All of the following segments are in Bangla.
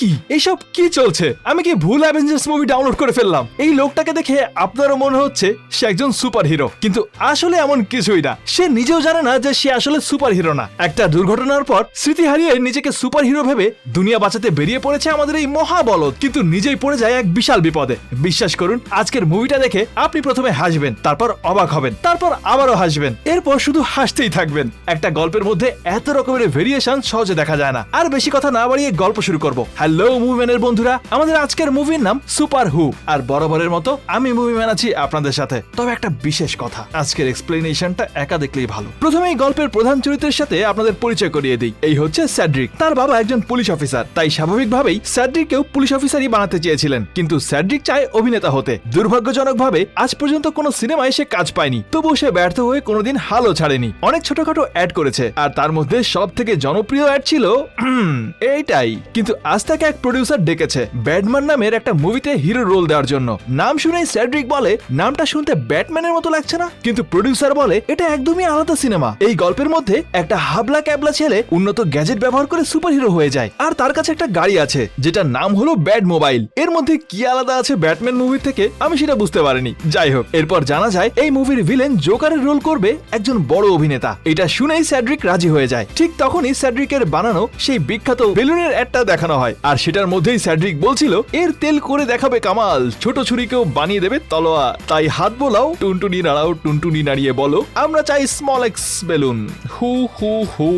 কি এইসব কি চলছে? আমি কি ভুল অ্যাভেঞ্জার্স মুভি ডাউনলোড করে ফেললাম? এই লোকটাকে দেখে আপনারও মনে হচ্ছে সে একজন সুপার হিরো, কিন্তু আসলে এমন কিছুই না। সে নিজেও জানে না যে সে আসলে সুপার হিরো না। একটা দুর্ঘটনার পর স্মৃতি হারিয়ে নিজেকে সুপার হিরো ভেবে দুনিয়া বাঁচাতে বেরিয়ে পড়েছে আমাদের এই মহাবলদ, কিন্তু নিজেই পড়ে যায় এক বিশাল বিপদে। বিশ্বাস করুন, আজকের মুভিটা দেখে আপনি প্রথমে হাসবেন, তারপর অবাক হবেন, তারপর আবারও হাসবেন, এরপর শুধু হাসতেই থাকবেন। একটা গল্পের মধ্যে এত রকমের ভেরিয়েশন সহজে দেখা যায় না। আর বেশি কথা না বাড়িয়ে গল্প শুরু করব। হ্যালো মুভিম্যানের বন্ধুরা, আমাদের আজকের মুভির নাম সুপার হু। আর বরাবরের মতো আমি মুভিম্যান আছি আপনাদের সাথে। তবে একটা বিশেষ কথা, আজকের এক্সপ্লেনেশনটা একা দেখলেই ভালো। প্রথমেই গল্পের প্রধান চরিত্রের সাথে আপনাদের পরিচয় করিয়ে দিই। এই হচ্ছে স্যাড্রিক। তার বাবা একজন পুলিশ অফিসার, তাই স্বাভাবিকভাবেই স্যাড্রিককেও পুলিশ অফিসারই বানাতে চেয়েছিলেন, কিন্তু স্যাড্রিক চায় অভিনেতা হতে। দুর্ভাগ্যজনকভাবে আজ পর্যন্ত কোনো সিনেমায় সে কাজ পায়নি, তবুও সে ব্যর্থ হয়ে কোনোদিন হালও ছাড়েনি। অনেক ছোটখাটো অ্যাড করেছে, আর তার মধ্যে সব থেকে জনপ্রিয় অ্যাড ছিল এইটাই। কিন্তু আজ তাকে এক প্রডিউসার ডেকেছে ব্যাটম্যান নামের একটা মুভিতে হিরো রোল দেওয়ার জন্য। নাম শুনেই স্যাড্রিক বলে, নামটা শুনতে ব্যাটম্যানের মতো লাগছে না? কিন্তু প্রডিউসার বলে, এটা একদমই আলাদা সিনেমা। এই গল্পের মধ্যে একটা হাবলা ক্যাবলা ছেলে উন্নত গ্যাজেট ব্যবহার করে সুপার হিরো হয়ে যায়, আর তার কাছে একটা গাড়ি আছে যেটার নাম হলো ব্যাট মোবাইল। এর মধ্যে কি আলাদা আছে ব্যাটম্যান মুভি থেকে আমি সেটা বুঝতে পারিনি। যাই হোক, এরপর জানা যায় এই মুভির ভিলেন জোকারের রোল করবে একজন বড় অভিনেতা। এটা শুনেই স্যাড্রিক রাজি হয়ে যায়। ঠিক তখনই স্যাড্রিকের বানানো সেই বিখ্যাত বেলুনের অ্যাডটা দেখানো হয়, আর সেটার মধ্যেই স্যাড্রিক বলছিল এর তেল করে দেখাবে কামাল, ছোট ছুরিকেও বানিয়ে দেবে তলোয়ার। তাই হাত বোলাও, টুনটুনি নাড়াও, টুনটুনি নাড়িয়ে বলো আমরা চাই স্মল এক্স বেলুন। হু হু হু।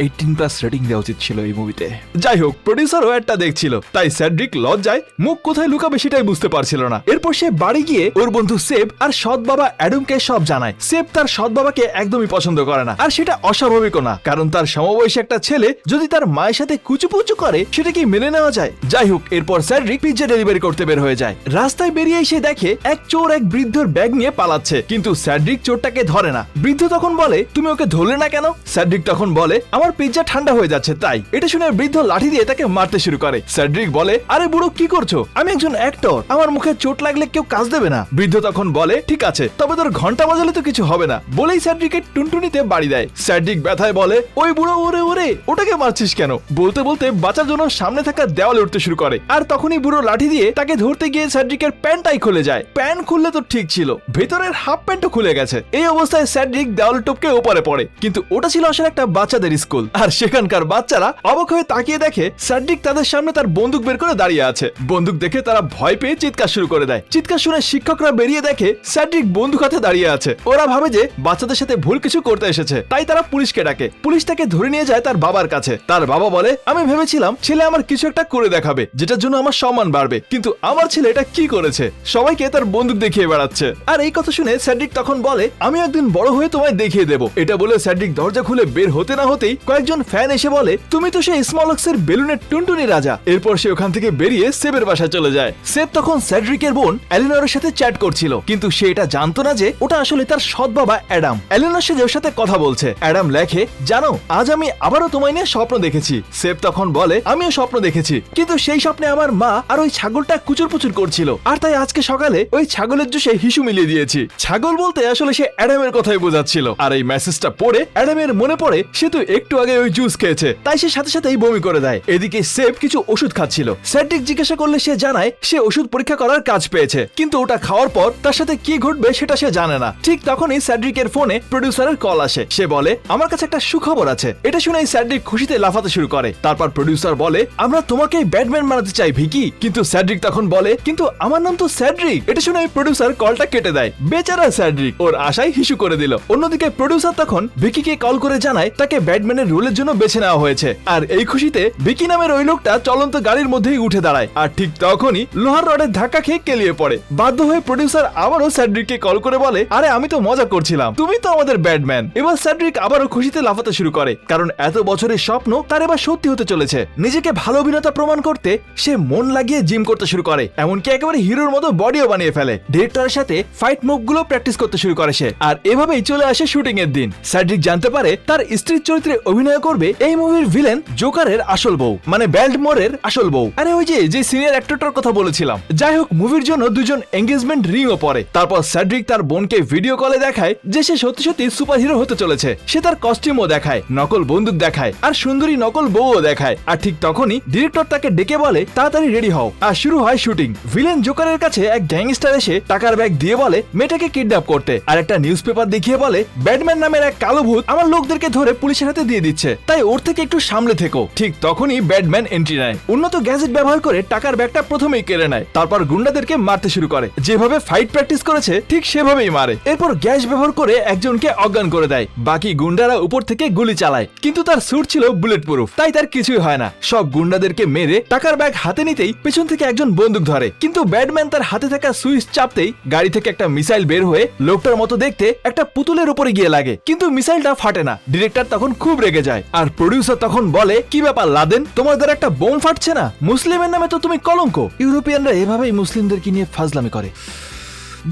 18+ রেটিং দেওয়া উচিত ছিল এই মুভিতে। যাই হোক, প্রডিউসারও একটা দেখছিল, তাই স্যাড্রিক লজ্জায় মুখ কোথায় লুকাবে সেটাই বুঝতে পারছিল না। এরপর সে বাড়ি গিয়ে ওর বন্ধু সেব আর সৎ বাবা অ্যাডামকে সব জানায়। সেব তার সৎ বাবাকে একদমই পছন্দ করে না, আর সেটা অস্বাভাবিকও না, কারণ তার সমবয়সী একটা ছেলে যদি তার মায়ের সাথে কুচুপুচু করে সেটা কি মেনে নেওয়া যায়? যাই হোক, এরপর স্যাড্রিক পিৎজা ডেলিভারি করতে বের হয়ে যায়। রাস্তায় বেরিয়ে এসে দেখে এক চোর এক বৃদ্ধর ব্যাগ নিয়ে পালাচ্ছে, কিন্তু স্যাড্রিক চোরটাকে ধরে না। বৃদ্ধ তখন বলে, তুমি ওকে ধরলে না কেন? স্যাড্রিক তখন বলে, আমার পিৎজা ঠান্ডা হয়ে যাচ্ছে তাই। এটা শুনে বৃদ্ধ লাঠি দিয়ে তাকে মারতে শুরু করে। স্যাড্রিক বলে, আরে বুড়ো কি করছো? আমি একজন অ্যাক্টর, আমার মুখে চোট লাগলে কেউ কাজ দেবে না। বৃদ্ধ তখন বলে, ঠিক আছে, তবে তোর ঘন্টা বাজালে তো কিছু হবে না, বলেই স্যাড্রিকের টুনটুনিতে বাড়ি দেয়। স্যাড্রিক ব্যথায় বলে, ওই বুড়ো ওরে ওরে, ওটাকে মারছিস কেন? বলতে বলতে বাঁচার জন্য সামনে থাকা দেওয়ালে উঠতে শুরু করে, আর তখনই বুড়ো লাঠি দিয়ে তাকে ধরতে গিয়ে স্যাড্রিকের প্যান্টটাই খুলে যায়। প্যান্ট খুললে তো ঠিক ছিল, ভেতরের হাফ প্যান্টও খুলে গেছে। এই অবস্থায় স্যাড্রিক দেওয়াল টপকে ওপারে পড়ে, কিন্তু ওটা ছিল আসলে একটা বাচ্চাদের স্কুল, আর সেখানকার বাচ্চারা অবাক হয়ে তাকিয়ে দেখে স্যাড্রিক তাদের সামনে তার বন্দুক বের করে দাঁড়িয়ে আছে। বন্দুক দেখে তারা ভয় পেয়ে চিৎকার শুরু করে দেয়। চিৎকার শুনে শিক্ষকরা বেরিয়ে দেখে স্যাড্রিক বন্দুক হাতে দাঁড়িয়ে আছে। ওরা ভাবে যে বাচ্চাদের সাথে ভুল কিছু করতে এসেছে, তাই তারা পুলিশকে ডাকে। পুলিশ তাকে ধরে নিয়ে যায় তার বাবার কাছে। তার বাবা বলে, আমি ভেবেছিলাম ছেলে আমার কিছু একটা করে দেখাবে যেটার জন্য আমার সম্মান বাড়বে, কিন্তু আমার ছেলে এটা কি করেছে? সবাইকে তার বন্দুক দেখিয়ে বেড়াচ্ছে। আর এই কথা শুনে স্যাড্রিক তখন বলে, আমি একদিন বড় হয়ে তোমায় দেখিয়ে দেবো। এটা বলে স্যাড্রিক দরজা খুলে বের হতে না হতেই কয়েকজন ফ্যান এসে বলে, তুমি তো সেই স্মলক্সের বেলুনের টুনটুনি রাজা। এরপর সে ওখান থেকে বেরিয়ে সেবের বাসায় চলে যায়। সেব তখন স্যাড্রিকের বোন এলিনরের সাথে চ্যাট করছিল, কিন্তু সে এটা জানতো না যে ওটা আসলে তার সৎ বাবা অ্যাডাম। এলিনর সে ওর সাথে কথা বলছে। অ্যাডাম লেখে, জানো আজ আমি আবারও তোমায় নিয়ে স্বপ্ন দেখেছি। সেব তখন বলে, আমিও স্বপ্ন দেখেছি, কিন্তু সেই স্বপ্নে আমার মা আর ওই ছাগলটা কুচুর পুচুর করছিল, আর তাই আজকে সকালে ওই ছাগলের জুসে হিসু মিলিয়ে দিয়েছি। ছাগল বলতে আসলে সে অ্যাডামের কথাই বোঝাচ্ছিল। আর এই মেসেজটা পড়ে অ্যাডামের মনে পড়ে সে তো একটু আগে ওই জুস খেয়েছে, তাই সে সাথে সাথেই বমি করে দেয়। এদিকে সেব কিছু ওষুধ খাচ্ছিল। স্যাড্রিক জিজ্ঞাসা করলে সে জানায় সে ওষুধ পরীক্ষা করার কাজ পেয়েছে, কিন্তু ওটা খাওয়ার পর তার সাথে কি ঘটবে সেটা সে জানে না। ঠিক তখনই স্যাড্রিকের ফোনে প্রডিউসারের কল আসে। সে বলে, আমার কাছে একটা সুখবর আছে। এটা শুনেই স্যাড্রিক খুশিতে লাফাতে শুরু করে। তারপর প্রডিউসার বলে, আমরা তোমাকে ব্যাটম্যান বানাতে চাই ভিকি। কিন্তু স্যাড্রিক তখন বলে, কিন্তু আমার নাম তো স্যাড্রিক। এটা শুনে প্রডিউসার কলটা কেটে দেয়। বেচারা স্যাড্রিক ওর আশায় হিসু করে দিল। অন্যদিকে প্রডিউসার তখন ভিকিকে কল করে জানায় তাকে ব্যাটম্যানের রোলের জন্য বেছে নেওয়া হয়েছে। আর এই খুশিতে ভিকি নামের ওই লোকটা চলন্ত গাড়ির মধ্যেই উঠে দাঁড়ায়, আর ঠিক তখনই লোহার রডের ধাক্কা খেয়ে কেলিয়ে পড়ে। বাধ্য হয়ে প্রডিউসার আবারও স্যাড্রিককে কল করে বলে, আরে আমি তো মজা করছিলাম, তুমি তো আমাদের ব্যাটম্যান। এবার স্যাড্রিক আবারও খুশিতে লাফাতে শুরু করে, কারণ এত বছরের স্বপ্ন তার এবার সত্যি হতে চলেছে। নিজেকে ভালো অভিনেতা প্রমাণ করতে সে মন লাগিয়ে জিম করতে শুরু করে, এমনকি একেবারে হিরোর মতো বডিও বানিয়ে ফেলে। ডিরেক্টরের সাথে ফাইট মুভগুলো প্র্যাকটিস করতে শুরু করে সে। আর এভাবেই চলে আসে শুটিং এর দিন। স্যাড্রিক জানতে পারে তার স্ত্রীর চরিত্রে অভিনয় করবে এই মুভির ভিলেন জোকারের আসল বউ, মানে ব্যাল্ডমোরের আসল বউ। আরে ওই যে সিনিয়র অ্যাক্টরটার কথা বলেছিলাম। যাই হোক, মুভির জন্য দুজন এঙ্গেজমেন্ট রিংও পরে। তারপর সেড্রিক তার বোনকে ভিডিও কলে দেখায় যে সে সত্যি সত্যি সুপার হিরো হতে চলেছে। সে তার কস্টিউমও দেখায়, নকল বন্দুক দেখায়, আর সুন্দরী নকল বউও দেখায়। আর ঠিক তখনই ডিরেক্টর তাকে ডেকে বলে তাড়াতাড়ি রেডি হও, আর শুরু হয় শুটিং। ভিলেন জোকারের কাছে এক গ্যাংস্টার এসে টাকার ব্যাগ দিয়ে বলে মেয়েটাকে কিডন্যাপ করতে, আর একটা নিউজ পেপার দেখিয়ে বলে ব্যাটম্যান নামের এক কালো ভূত আমার লোকদেরকে ধরে পুলিশের হাতে দিয়ে দিচ্ছে, তাই ওর থেকে একটু সামলে থেকো। ঠিক তখনই ব্যাটম্যান এন্ট্রি নেয়, উন্নত গ্যাজেট ব্যবহার করে টাকার ব্যাগটা প্রথমেই কেড়ে নেয়। তারপর গুন্ডাদেরকে মারতে শুরু করে, যেভাবে ফাইট প্র্যাকটিস করেছে ঠিক সেভাবেই মারে। এরপর গ্যাস ব্যবহার করে একজনকে অজ্ঞান করে দেয়। বাকি গুন্ডারা উপর থেকে গুলি চালায়, কিন্তু তার স্যুট ছিল বুলেট প্রুফ, তাই তার কিছুই হয় না। সব গুন্ডাদেরকে মেরে টাকার ব্যাগ হাতে নিতেই পেছন থেকে একজন বন্দুক ধরে, কিন্তু ব্যাটম্যান তার হাতে থাকা সুইচ চাপতেই গাড়ি থেকে একটা মিসাইল বের হয়ে লোকটার মতো দেখতে একটা পুতুলের উপরে গিয়ে লাগে, কিন্তু মিসাইলটা ফাটে না। ডিরেক্টর তখন খুব রেগে যায়, আর প্রডিউসার তখন বলে কি ব্যাপার লাদেন, তোমার দ্বারা একটা বোম ফাটছে না? মুসলিমের নামে তো তুমি কলঙ্ক। ইউরোপিয়ানরা এভাবেই মুসলিমদেরকে নিয়ে ফাজলামি করে।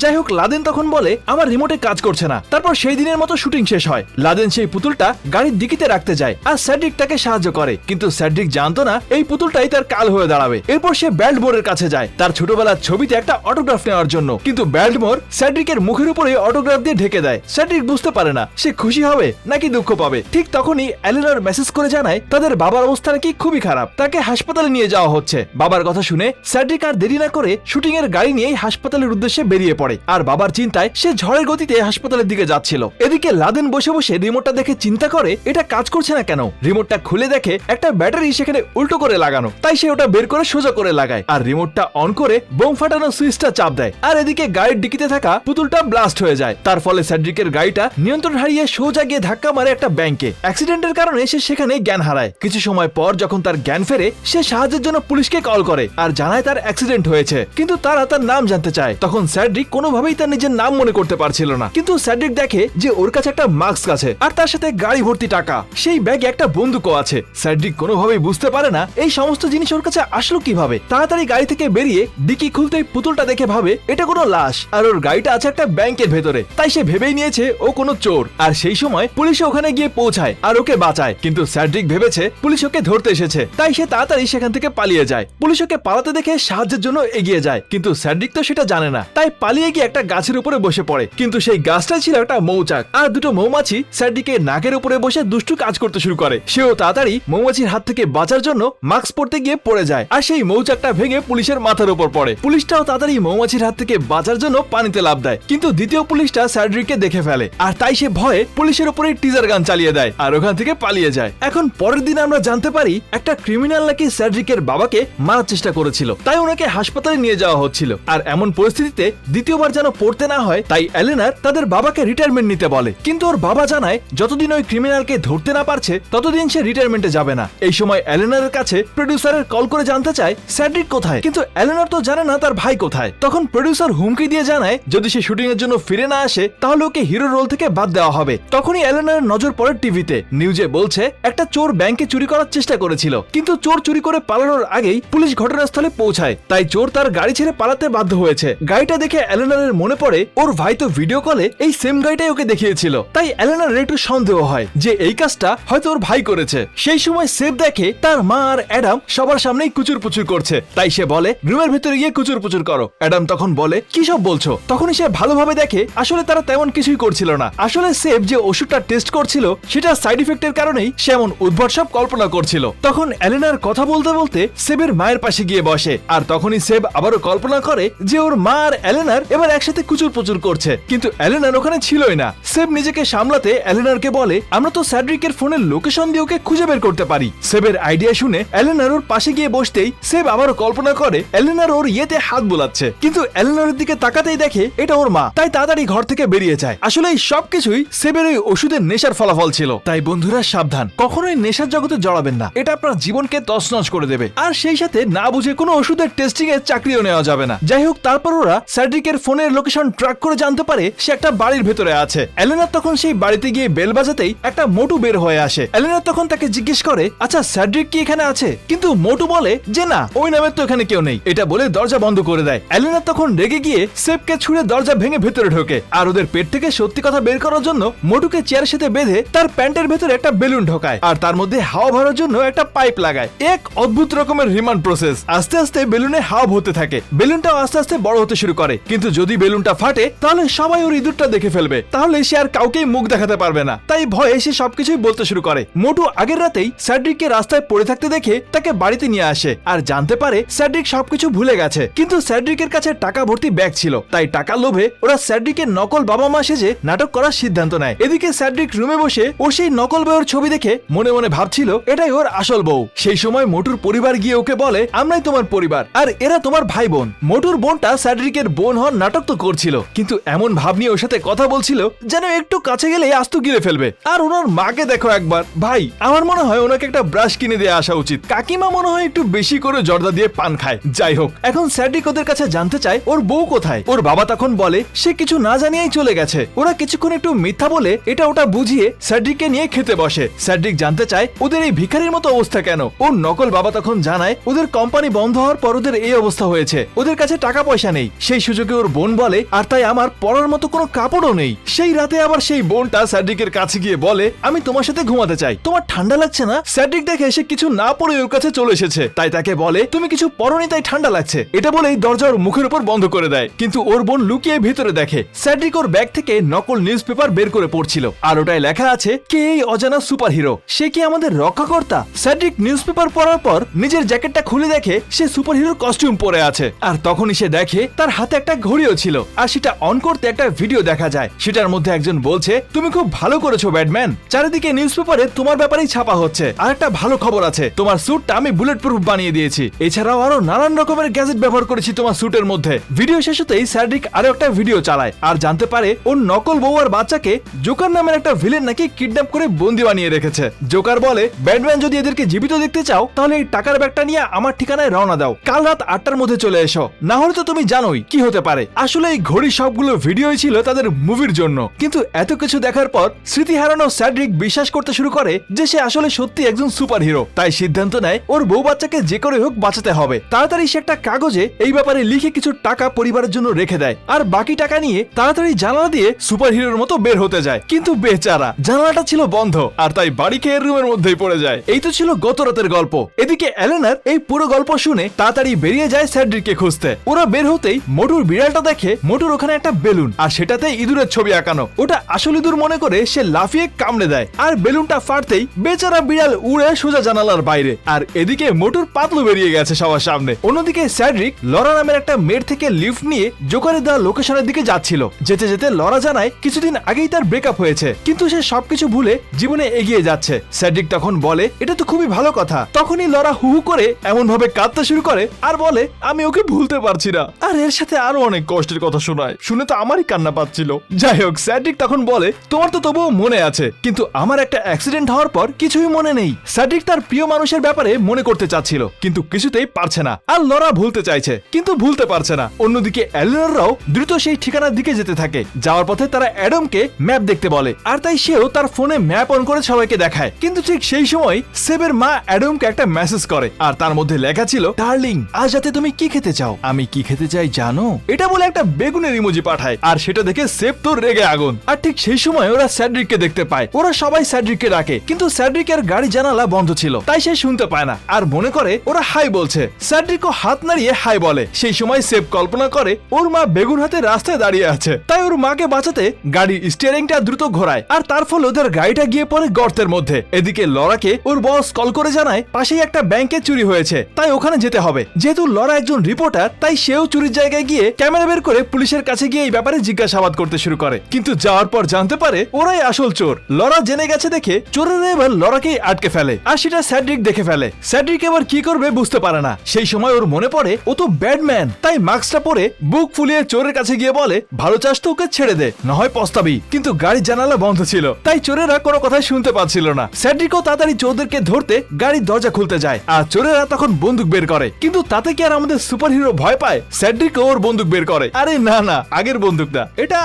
যাই হোক, লাদেন তখন বলে আমার রিমোটে কাজ করছে না। তারপর সেই দিনের মতো শুটিং শেষ হয়। লাদেন সেই পুতুলটা গাড়ির ডিকিতে রাখতে যায়, আর সেড্রিক তাকে সাহায্য করে, কিন্তু সেড্রিক জানতো না এই পুতুলটাই তার কাল হয়ে দাঁড়াবে। এরপর সে ব্যাল্ডমোরের কাছে যায় তার ছোটবেলার ছবিতে একটা অটোগ্রাফ নেওয়ার জন্য, কিন্তু ব্যাল্ডমোর সেড্রিকের মুখের উপরে অটোগ্রাফ দিয়ে ঢেকে দেয়। সেড্রিক বুঝতে পারে না সে খুশি হবে নাকি দুঃখ পাবে। ঠিক তখনই এলেনর মেসেজ করে জানায় তাদের বাবার অবস্থা নাকি খুবই খারাপ, তাকে হাসপাতালে নিয়ে যাওয়া হচ্ছে। বাবার কথা শুনে সেড্রিক আর দেরি না করে শুটিং এর গাড়ি নিয়ে হাসপাতালের উদ্দেশ্যে বেরিয়ে পড়ে, আর বাবার চিন্তায় সে ঝড়ের গতিতে হাসপাতালের দিকে যাচ্ছিল। এদিকে লাদেন বসে বসে রিমোটটা দেখে চিন্তা করে এটা কাজ করছে না কেন। রিমোটটা খুলে দেখে একটা ব্যাটারি সেখানে উল্টো করে লাগানো, তাই সে ওটা বের করে সোজা করে লাগায়, আর রিমোটটা অন করে বোম ফাটানো সুইচটা চাপ দেয়। আর এদিকে গাড়ির ডিকিতে থাকা পুতুলটা ব্লাস্ট হয়ে যায়। তার ফলে সেড্রিকের গাড়িটা নিয়ন্ত্রণ হারিয়ে সোজা গিয়ে ধাক্কা মারে একটা ব্যাংকে। অ্যাক্সিডেন্টের কারণে সে সেখানে জ্ঞান হারায়। কিছু সময় পর যখন তার জ্ঞান ফেরে, সে সাহায্যের জন্য পুলিশকে কল করে আর জানায় তার অ্যাক্সিডেন্ট হয়েছে, কিন্তু তারা তার নাম জানতে চায়। তখন সেড্রিক কোনোভাবেই তার নিজের নাম মনে করতে পারছিল না, কিন্তু সেড্রিক দেখে যে ওর কাছে একটা মাস্ক আছে আর তার সাথে গাড়ি ভর্তি টাকা, সেই ব্যাগে একটা বন্দুকও আছে। সেড্রিক কোনোভাবেই বুঝতে পারে না এই সমস্ত জিনিস ওর কাছে আসলো কিভাবে। তাড়াতাড়ি গাড়ি থেকে বেরিয়ে ডিকি খুলতেই পুতুলটা দেখে ভাবে এটা কোনো লাশ, আর ওর গাড়িটা আছে একটা ব্যাংকের ভেতরে, তাই সে ভেবেই নিয়েছে ও কোনো চোর। আর সেই সময় পুলিশ ওখানে গিয়ে পৌঁছায় আর ওকে বাঁচায়, কিন্তু সেড্রিক ভেবেছে পুলিশ ওকে ধরতে এসেছে, তাই সে তাড়াতাড়ি সেখান থেকে পালিয়ে যায়। পুলিশ ওকে পালাতে দেখে সাহায্যের জন্য এগিয়ে যায়, কিন্তু সেড্রিক তো সেটা জানে না, তাই পালিয়ে গিয়ে একটা গাছের উপরে বসে পড়ে। কিন্তু সেই গাছটা ছিল একটা মৌচাক, আর দুটো মৌমাছি সেড্রিকের নাকের উপরে বসে দুষ্টু কাজ করতে শুরু করে। সেও তাড়াতাড়ি মৌমাছির হাত থেকে বাঁচার জন্য মাস্ক পরতে গিয়ে পড়ে যায়, আর সেই মৌচাকটা ভেঙে পুলিশের মাথার উপর পড়ে। পুলিশটাও তাড়াতাড়ি মৌমাছির হাত থেকে বাঁচার জন্য পানিতে লাফ দেয়, কিন্তু দ্বিতীয় পুলিশটা সেড্রিককে দেখে ফেলে, আর তাই সে ভয়ে পুলিশের উপরে টিজার গান চালিয়ে দেয় আর ওখান থেকে পালিয়ে যায়। এখন পরের দিন আমরা জানতে পারি একটা ক্রিমিনাল নাকি সেড্রিকের বাবাকে মারার চেষ্টা করেছিল, তাই ওনাকে হাসপাতালে নিয়ে যাওয়া হচ্ছিল। আর এমন পরিস্থিতিতে দ্বিতীয়বার যেন পড়তে না হয়, তাই এলেনার তাদের বাবাকে রিটায়ারমেন্ট নিতে বলে, কিন্তু ওর বাবা জানায় যতদিন ওই ক্রিমিনালকে ধরতে না পারছে ততদিন সে রিটায়ারমেন্টে যাবে না। এই সময় এলেনারের কাছে প্রডিউসারের কল করে জানতে চায় সেড্রিক কোথায়, কিন্তু এলেনার তো জানে না তার ভাই কোথায়। তখন প্রডিউসার হুমকি দিয়ে জানায় যদি সে শুটিং এর জন্য ফিরে না আসে তাহলে ওকে হিরো রোল থেকে বাদ দেওয়া হবে। তখনই এলেনারের নজর পড়ে টিভিতে নিউজে বলছে একটা চোর ব্যাংকে চুরি করার চেষ্টা করেছিল, কিন্তু চোর চুরি করে পালানোর আগেই পুলিশ ঘটনাস্থলে পৌঁছায়, তাই চোর তার গাড়ি ছেড়ে পালাতে বাধ্য হয়েছে। গাড়িটা দেখে এলেনারের মনে পড়ে ওর ভাই তো ভিডিও কলে এই সেম গাড়িটাই ওকে দেখিয়েছিল, তাই এলেনারের একটু সন্দেহ হয় যে এই কাজটা হয়তো ওর ভাই করেছে। সেই সময় সেব দেখে তার মা আর অ্যাডাম সবার সামনেই কুচুর পুচুর করছে, তাই সে বলে রুমের ভিতরে গিয়ে কুচুর পুচুর করো। অ্যাডাম তখন বলে কি সব বলছো? তখনই সে ভালোভাবে দেখে আসলে তারা তেমন কিছুই করছিল না। আসলে সেব যে ওষুধটা টেস্ট করছিল সেটা সাইড ইফেক্টের কারণেই সে এমন উদ্ভট সব কল্পনা করছিল। তখন এলেনার কথা বলতে বলতে সেবের মায়ের পাশে গিয়ে বসে, আর তখনই সেব আবারও কল্পনা করে যে ওর মা আর এলেনার এবার একসাথে কুচুর পুচুর করছে, কিন্তু এলেনার ওখানে ছিলই না। সেব নিজেকে সামলাতে এলেনারকে বলে আমরা তো সেড্রিকের ফোনের লোকেশন দিয়ে ওকে খুঁজে বের করতে পারি। সেবের আইডিয়া শুনে এলেনার ওর পাশে গিয়ে বসতেই সেব আবারও কল্পনা করে এলেনার ওর ইয়েতে হাত বোলাচ্ছে, কিন্তু এলেনারের দিকে তাকাতেই দেখে এটা ওর মা, তাই তাড়াতাড়ি ঘর থেকে বেরিয়ে যায়। আসলে এই সবকিছুই সেবের ওই ওষুধের নেশার ফলাফল ছিল। তাই বন্ধুরা সাবধান, কখনোই নেশার জগতে জড়াবেন না, এটা আপনার জীবনকে তছনছ করে দেবে। আর সেই সাথে না বুঝে কোনো ওষুধের টেস্টিং এর চাকরিও নেওয়া যাবে না। যাই হোক, তারপর ওরা সেড্রিকের স্যাড্রিকের ফোনের লোকেশন ট্র্যাক করে জানতে পারে সে একটা বাড়ির ভেতরে আছে। এলেনা তখন সেই বাড়িতে গিয়ে বেল বাজাতেই একটা মোটু বের হয়ে আসে। এলেনা তখন তাকে জিজ্ঞেস করে, আচ্ছা স্যাড্রিক কি এখানে আছে? কিন্তু মোটু বলে যে না, ওই নামের তো এখানে কেউ নেই। এটা বলে দরজা বন্ধ করে দেয়। এলেনা তখন রেগে গিয়ে সেপকে ছুঁড়ে দরজা ভেঙে ভেতরে ঢোকে আর ওদের পেট থেকে সত্যি কথা বের করার জন্য মোটুকে চেয়ারের সাথে বেঁধে তার প্যান্টের ভেতরে একটা বেলুন ঢোকায় আর তার মধ্যে হাওয়া ভরার জন্য একটা পাইপ লাগায়। এক অদ্ভুত রকমের রিমান্ড প্রসেস। আস্তে আস্তে বেলুনে হাওয়া হতে থাকে, বেলুনটাও আস্তে আস্তে বড় হতে শুরু করে। কিন্তু যদি বেলুনটা ফাটে তাহলে সবাই ওর ইঁদুরটা দেখে ফেলবে, তাহলে সে আর কাউকেই মুখ দেখাতে পারবে না। তাই ভয়ে সে সবকিছুই বলতে শুরু করে। মোটু আগের রাতেই স্যাড্রিককে রাস্তায় পড়ে থাকতে দেখে তাকে বাড়িতে নিয়ে আসে আর জানতে পারে স্যাড্রিক সবকিছু ভুলে গেছে। কিন্তু স্যাড্রিকের কাছে টাকা ভর্তি ব্যাগ ছিল, তাই টাকা লোভে ওরা স্যাড্রিকের নকল বাবা মা সেজে নাটক করার সিদ্ধান্ত নেয়। এদিকে স্যাড্রিক রুমে বসে ও সেই নকল বউয়ের ছবি দেখে মনে মনে ভাবছিল এটাই ওর আসল বউ। সেই সময় মোটুর পরিবার গিয়ে ওকে বলে, আমরাই তোমার পরিবার আর এরা তোমার ভাই বোন। মোটুর বোনটা স্যাড্রিকের বোন হওয়ার নাটক তো করছিল, কিন্তু এমন ভাব নিয়ে ওর সাথে কথা বলছিল যেন একটু কাছে গেলে আস্ত গিলে ফেলবে। আর ওনার মাকে দেখো একবার, ভাই আমার মনে হয় ওনাকে একটা ব্রাশ কিনে দিয়ে আসা উচিত। কাকিমা মনে হয় একটু বেশি করে জর্দা দিয়ে পান খায়। যাই হোক, এখন স্যাড্রিক ওদের কাছে জানতে চায় ওর বউ কোথায়। ওর বাবা তখন বলে সে কিছু না জানিয়েই চলে গেছে। ওরা কিছুক্ষণ একটু মিথ্যা বলে এটা ওটা বুঝিয়ে স্যাড্রিককে নিয়ে খেতে বসে। স্যাড্রিক জানতে চায় ওদের এই ভিখারির মতো অবস্থা কেন। ওর নকল বাবা তখন জানায় ওদের কোম্পানি বন্ধ হওয়ার পর ওদের এই অবস্থা হয়েছে, ওদের কাছে টাকা পয়সা নেই। সেই সুযোগে ওর বোন বলে, আর তাই আমার পরার মতো কোনো কাপড়ও নেই। সেই রাতে আবার সেই বোনটা স্যাড্রিকের কাছে গিয়ে বলে, আমি তোমার সাথে ঘুমাতে চাই, তোমার ঠান্ডা লাগছে না? স্যাড্রিক দেখে সে কিছু না পরে ওর কাছে চলে এসেছে, তাই তাকে বলে তুমি কিছু পরনি তাই ঠান্ডা লাগছে। এটা বলেই দরজা ওর মুখের উপর বন্ধ করে দেয়। কিন্তু ওর বোন লুকিয়ে ভিতরে দেখে স্যাড্রিক ওর ব্যাগ থেকে নকল নিউজ পেপার বের করে পড়ছিল আর ওটায় লেখা আছে কে এই অজানা সুপার হিরো, সে কি আমাদের রক্ষাকর্তা। স্যাড্রিক নিউজ পেপার পড়ার পর নিজের জ্যাকেটটা খুলে দেখে সে সুপার হিরোর কস্টিউম পরে আছে। আর তখনই সে দেখে তার হাতে একটা ঘড়িও ছিল আর সেটা অন করতে একটা ভিডিও দেখা যায়। সেটার মধ্যে একজন বলছে, তুমি খুব ভালো করেছো ব্যাটম্যান, চারিদিকে নিউজ পেপারে তোমার ব্যাপারেই ছাপা হচ্ছে। আর একটা ভালো খবর আছে, তোমার স্যুটটা আমি বুলেট প্রুফ বানিয়ে দিয়েছি, এছাড়াও আরো নানান রকমের গ্যাজেট ব্যবহার করেছি তোমার স্যুটের মধ্যে। ভিডিও শেষ হতেই স্যাড্রিক আরো একটা ভিডিও চালায় আর জানতে পারে ওর নকল বউ আর বাচ্চাকে জোকার নামের একটা ভিলেন নাকি কিডন্যাপ করে বন্দি বানিয়ে রেখেছে। জোকার বলে, ব্যাটম্যান যদি এদেরকে জীবিত দেখতে চাও তাহলে এই টাকার ব্যাগটা নিয়ে আমার ঠিকানায় রওনা দাও, কাল রাত 8টার মধ্যে চলে এসো, না হলে তো তুমি জানোই কি হতে পারে। আসলে এই ঘড়ি সবগুলো ভিডিওই ছিল তাদের মুভির জন্য। কিন্তু এত কিছু দেখার পর স্মৃতি হারানো স্যাড্রিক বিশ্বাস করতে শুরু করে যে সে আসলে সত্যি একজন সুপার হিরো। তাই সিদ্ধান্ত নেয় ওর বউ বাচ্চাকে যে করে হোক বাঁচাতে হবে। তাড়াতাড়ি সে একটা কাগজে এই ব্যাপারে লিখে কিছু টাকা পরিবারের জন্য রেখে দেয় আর বাকি টাকা নিয়ে তাড়াতাড়ি জানালা দিয়ে সুপার হিরোর মতো বের হতে যায়। কিন্তু বেচারা জানালাটা ছিল বন্ধ আর তাই বাড়ি খেয়ে রুমের মধ্যেই পড়ে যায়। এই তো ছিল গত রাতের গল্প। এদিকে এলেনার এই পুরো গল্প শুনে তাড়াতাড়ি বেরিয়ে যায় স্যাড্রিককে খুঁজতে। ওরা বের হতেই মোটুর বিড়ালটা দেখে মোটুর ওখানে একটা বেলুন আর সেটাতে ইঁদুরের ছবি আঁকানো। ওটা আসল ইঁদুর মনে করে সে লাফিয়ে কামড়ে দেয় আর বেলুনটা ফাটতেই বেচারা বিড়াল উড়ে সোজা জানালার বাইরে। আর এদিকে মোটুর পাতলু বেরিয়ে গেছে সবার সামনে। অন্যদিকে স্যাড্রিক লরা নামের একটা মেয়ের থেকে লিফট নিয়ে জোকারের দেওয়া লোকেশনের দিকে যাচ্ছিল। যেতে যেতে লরা জানায় কিছুদিন আগেই তার ব্রেকআপ হয়েছে, কিন্তু সে সবকিছু ভুলে জীবনে এগিয়ে যাচ্ছে। স্যাড্রিক তখন বলে, এটা তো খুবই ভালো কথা। তখনই লরা হু হু করে এমন ভাবে কাঁদতে শুরু করে আর বলে, আমি ওকে ভুলতে পারছি না। আর এর সাথে আরো অনেক কষ্টের কথা শোনায়, শুনে তো আমারই কান্না পাচ্ছিল। যাই হোক, স্যাড্রিক তখন বলে, তোমার তো তবুও মনে আছে, কিন্তু আমার একটা অ্যাক্সিডেন্ট হওয়ার পর কিছুই মনে নেই। স্যাড্রিক তার প্রিয় মানুষের ব্যাপারে মনে করতে চাচ্ছিল, কিন্তু কিছুতেই পারছে না। আর লরা ভুলতে চাইছে, কিন্তু ভুলতে পারছে না। অন্যদিকে এলিনররাও দ্রুত সেই ঠিকানার দিকে যেতে থাকে। যাওয়ার পথে তারা অ্যাডামকে ম্যাপ দেখতে বলে আর তাই সেও তার ফোনে ম্যাপ অন করে সবাইকে দেখায়। কিন্তু ঠিক সেই সময় সেবের মা অ্যাডামকে একটা মেসেজ করে আর তার মধ্যে লেখা ছিল, ডার্লিং আজ রাতে তুমি কি খেতে চাও? আমি কি খেতে চাই জানো? এটা বলে একটা বেগুনের ইমোজি পাঠায় আর সেটা দেখে সেব তো রেগে আগুন। আর ঠিক সেই সময় ওরা স্যাড্রিককে দেখতে পায়। ওরা সবাই স্যাড্রিককে ডাকে, কিন্তু স্যাড্রিকের গাড়ি জানালা বন্ধ ছিল, তাই সে শুনতে পায় না আর মনে করে ওরা হাই বলছে। স্যাড্রিকও হাত নাড়িয়ে হাই বলে। সেই সময় সেব কল্পনা করে ওর মা বেগুন হাতে রাস্তায় দাঁড়িয়ে আছে, তাই ওর মাকে বাঁচাতে গাড়ির স্টিয়ারিংটা দ্রুত ঘোরায় আর তার ফলে ওদের গাড়িটা গিয়ে পড়ে গর্তের মধ্যে। এদিকে লরাকে ওর বস কল করে জানায় পাশেই একটা ব্যাংকে চুরি হয়েছে, তাই ওখানে যেতে হবে। যেহেতু লরা একজন রিপোর্টার, তাই সেও চুরির জায়গায় গিয়ে ক্যামেরা বের করে পুলিশের কাছে গিয়ে এই ব্যাপারে জিজ্ঞাসাবাদ করতে শুরু করে। কিন্তু যাওয়ার পর জানতে পারে ওরাই আসল চোর। লরা জেনে গেছে দেখে চোরেরা এবার লরাকেই আটকে ফেলে আর সেটা স্যাড্রিক দেখে ফেলে। স্যাড্রিক এবার কি করবে বুঝতে পারে না। সেই সময় ওর মনে পড়ে ও তো ব্যাডম্যান, তাই মাস্কটা পরে বুক ফুলিয়ে চোরের কাছে গিয়ে বলে, ভালো চাস তো ওকে ছেড়ে দে, না হয় পস্তাবি। কিন্তু গাড়ির জানালা বন্ধ ছিল, তাই চোরেরা কোনো কথাই শুনতে পাচ্ছিল না। স্যাড্রিকও তাড়াতাড়ি চোরদেরকে ধরতে গাড়ির দরজা খুলতে যায় আর চোরেরা তখন বন্দুক বের করে। কিন্তু তাতে কি আর আমাদের সুপার হিরো ভয় পায়? স্যাড্রিকও ওর বন্দুক বের বের করে। আরে না না, আগের বন্দুক না, এটা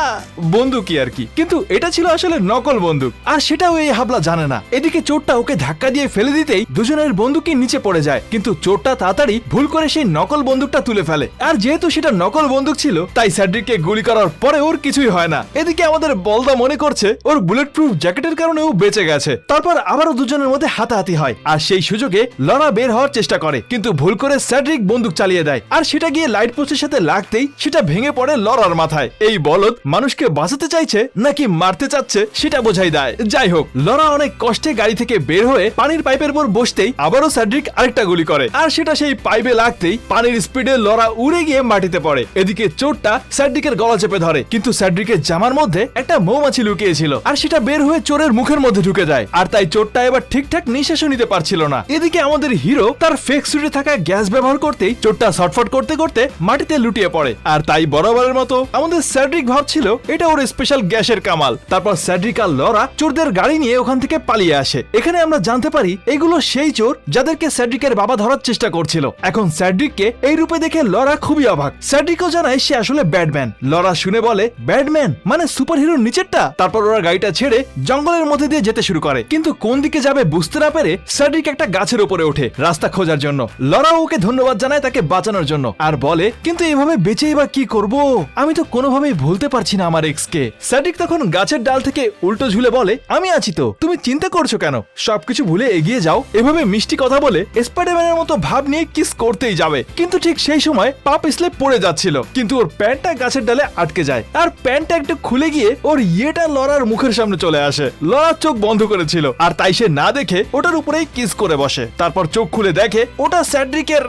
বন্দুকই আর কি, কিন্তু এটা ছিল আসলে নকল বন্দুক, আর সেটাও এই হাবলা জানে না। এদিকে চোরটা ওকে ধাক্কা দিয়ে ফেলে দিতেই দুজনের বন্দুকই নিচে পড়ে যায়, কিন্তু চোরটা তাড়াতাড়ি ভুল করে সেই নকল বন্দুকটা তুলে ফেলে। আর যেহেতু সেটা নকল বন্দুক ছিল, তাই সেড্রিককে গুলি করার পরে ওর কিছুই হয় না। এদিকে আমাদের বলদা মনে করছে ওর বুলেট প্রুফ জ্যাকেটের কারণে ও বেঁচে গেছে। তারপর আবারও দুজনের মধ্যে হাতাহাতি হয়, আর সেই সুযোগে লরা বের হওয়ার চেষ্টা করে, কিন্তু ভুল করে সেড্রিক বন্দুক চালিয়ে দেয়, আর সেটা গিয়ে লাইট পোস্টের সাথে লাগতেই সেটা ভেঙে পড়ে লরার মাথায়। এই বলদ মানুষকে বাঁচাতে চাইছে নাকি মারতে চাচ্ছে সেটা বোঝাই দেয়। যাই হোক, লরা অনেক কষ্টে গাড়ি থেকে বের হয়ে পানির পাইপের উপর বসতেই আবারও সেড্রিক আরেকটা গুলি করে, আর সেটা সেই পাইপে লাগতেই পানির স্পিডে লরা উড়ে গিয়ে মাটিতে পড়ে। এদিকে চোরটা সেড্রিকের গলা চেপে ধরে, কিন্তু সেড্রিকের জামার মধ্যে একটা মৌমাছি লুকিয়েছিল, আর সেটা বের হয়ে চোরের মুখের মধ্যে ঢুকে যায়, আর তাই চোরটা এবার ঠিকঠাক নিঃশ্বাসও নিতে পারছিল না। এদিকে আমাদের হিরো তার ফেক সুটে থাকা গ্যাস ব্যবহার করতেই চোরটা ছটফট করতে করতে মাটিতে লুটিয়ে পড়ে, আর তাই বরাবরের মতো আমাদের সেড্রিক ভাবছিল এটা ওর স্পেশাল গ্যাসের কামাল। তারপর সেড্রিক আর লরা চোরদের গাড়ি নিয়ে ওখান থেকে পালিয়ে আসে। এখানে আমরা জানতে পারি এগুলো সেই চোর যাদেরকে সেড্রিকের বাবা ধরার চেষ্টা করছিল। এখন সেড্রিককে এই রূপে দেখে লরা খুবই অবাক। সেড্রিকও জানায় সে আসলে ব্যাটম্যান। লরা শুনে বলে, ব্যাটম্যান মানে সুপার হিরোর নিচেরটা? তারপর ওরা গাড়িটা ছেড়ে জঙ্গলের মধ্যে দিয়ে যেতে শুরু করে, কিন্তু কোন দিকে যাবে বুঝতে না পেরে সেড্রিক একটা গাছের উপরে ওঠে রাস্তা খোঁজার জন্য। লরা ওকে ধন্যবাদ জানায় তাকে বাঁচানোর জন্য, আর বলে, কিন্তু এভাবে বেঁচে এবার কি করব, আমি তো কোনোভাবেই ভুলতে পারছি না আমার এক্সকে। সেড্রিক তখন গাছের ডাল থেকে উল্টো ঝুলে বলে, আমি আছি তো, তুমি চিন্তা করছো কেন, সবকিছু ভুলে এগিয়ে যাও। এভাবে মিষ্টি কথা বলে স্পাইডারম্যানের মতো ভাব নিয়ে কিস করতেই যাবে, কিন্তু ঠিক সেই সময় পা পিছলে পড়ে যাচ্ছিল, কিন্তু ওর প্যান্টটা গাছের ডালে আটকে যায়, আর প্যান্টটা একটু খুলে গিয়ে ওর ইয়েটা লরার মুখের সামনে চলে আসে। লরার চোখ বন্ধ করেছিল, আর তাই সে না দেখে ওটার উপরেই কিস করে বসে। তারপর চোখ খুলে দেখে ওটা সেড্রিকের